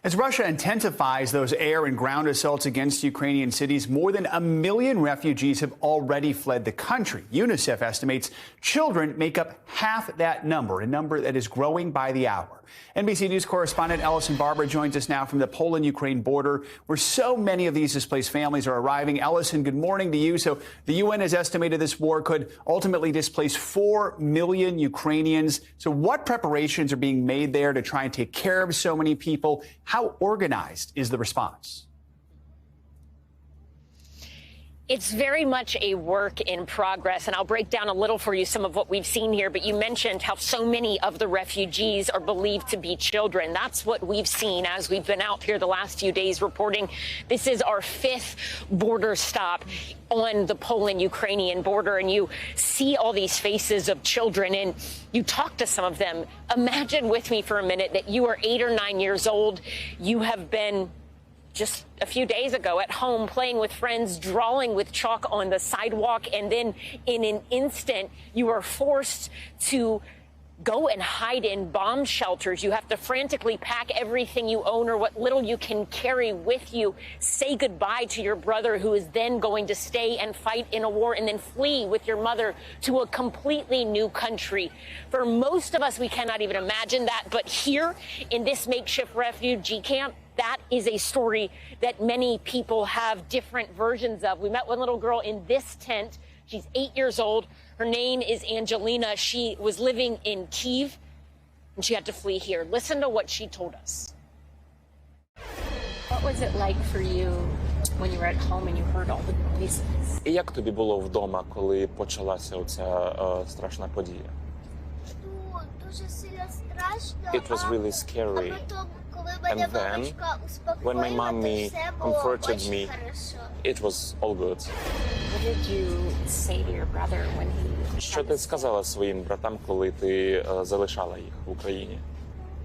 As Russia intensifies those air and ground assaults against Ukrainian cities, more than 1 million refugees have already fled the country. UNICEF estimates children make up half that number, a number that is growing by the hour. NBC News correspondent Ellison Barber joins us now from the Poland-Ukraine border, where so many of these displaced families are arriving. Ellison, good morning to you. So the UN has estimated this war could ultimately displace 4 million Ukrainians. So what preparations are being made there to try and take care of so many people? How organized is the response? It's very much a work in progress, and I'll break down a little for you some of what we've seen here. But you mentioned how so many of the refugees are believed to be children. That's what we've seen as we've been out here the last few days reporting. This is our 5th border stop on the Poland-Ukrainian border, and you see all these faces of children, and you talk to some of them. Imagine with me for a minute that you are 8 or 9 years old. You have been just a few days ago at home playing with friends, drawing with chalk on the sidewalk, and then in an instant you are forced to go and hide in bomb shelters. You have to frantically pack everything you own or what little you can carry with you, say goodbye to your brother who is then going to stay and fight in a war, and then flee with your mother to a completely new country. For most of us, we cannot even imagine that. But here in this makeshift refugee camp, that is a story that many people have different versions of. We met one little girl in this tent. She's 8 years old. Her name is Angelina. She was living in Kyiv, and she had to flee here. Listen to what she told us. What was it like for you when you were at home and you heard all the noises? І як тобі було вдома, коли почалася оця страшна подія? Дуже сильно страшно. It was really scary. And then, when my mommy comforted me, it was all good. What did you say to your brother when he... Що ти сказала своїм братам, коли ти залишала їх в Україні?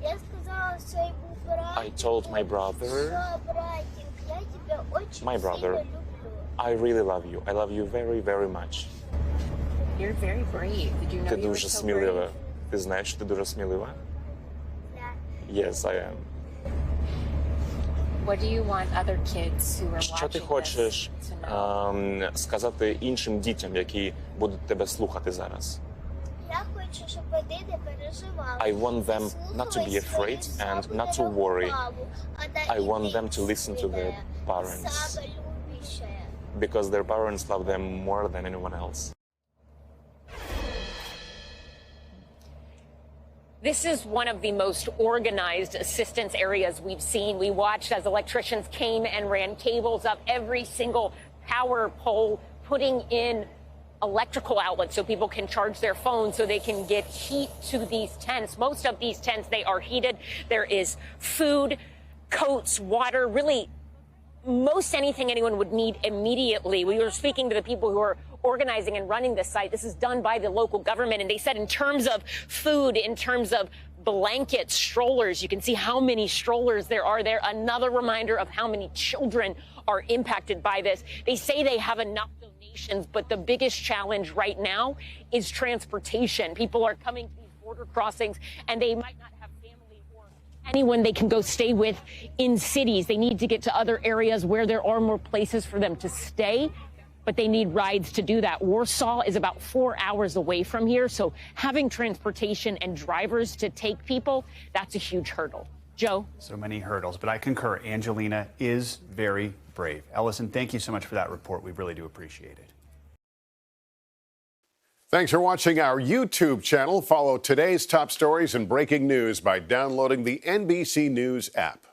Я сказала своєму брату, I told my brother, що, братик, я тебе очень my brother, сильно люблю. I really love you. I love you very, very much. You're very brave. Did you know Ти you were дуже so смілива. brave? Ти знаєш, що ти дуже смілива? Да. Yes, I am. What do you want other kids who are Що ти watching хочеш this to know? сказати іншим дітям, які будуть тебе слухати зараз? Я хочу, щоб вони не переживали. I want them not to be afraid and not to worry. I want them to listen to their parents, because their parents love them more than anyone else. This is one of the most organized assistance areas we've seen. We watched as electricians came and ran cables up every single power pole, putting in electrical outlets so people can charge their phones so they can get heat to these tents. Most of these tents, they are heated. There is food, coats, water, really most anything anyone would need immediately. We were speaking to the people who are organizing and running this site. This is done by the local government, and they said in terms of food, in terms of blankets, strollers, you can see how many strollers there are there. Another reminder of how many children are impacted by this. They say they have enough donations, but the biggest challenge right now is transportation. People are coming to these border crossings, and they might not have family or anyone they can go stay with in cities. They need to get to other areas where there are more places for them to stay, but they need rides to do that. Warsaw is about 4 hours away from here, so having transportation and drivers to take people, that's a huge hurdle. Joe? So many hurdles, but I concur. Angelina is very brave. Ellison, thank you so much for that report. We really do appreciate it. Thanks for watching our YouTube channel. Follow today's top stories and breaking news by downloading the NBC News app.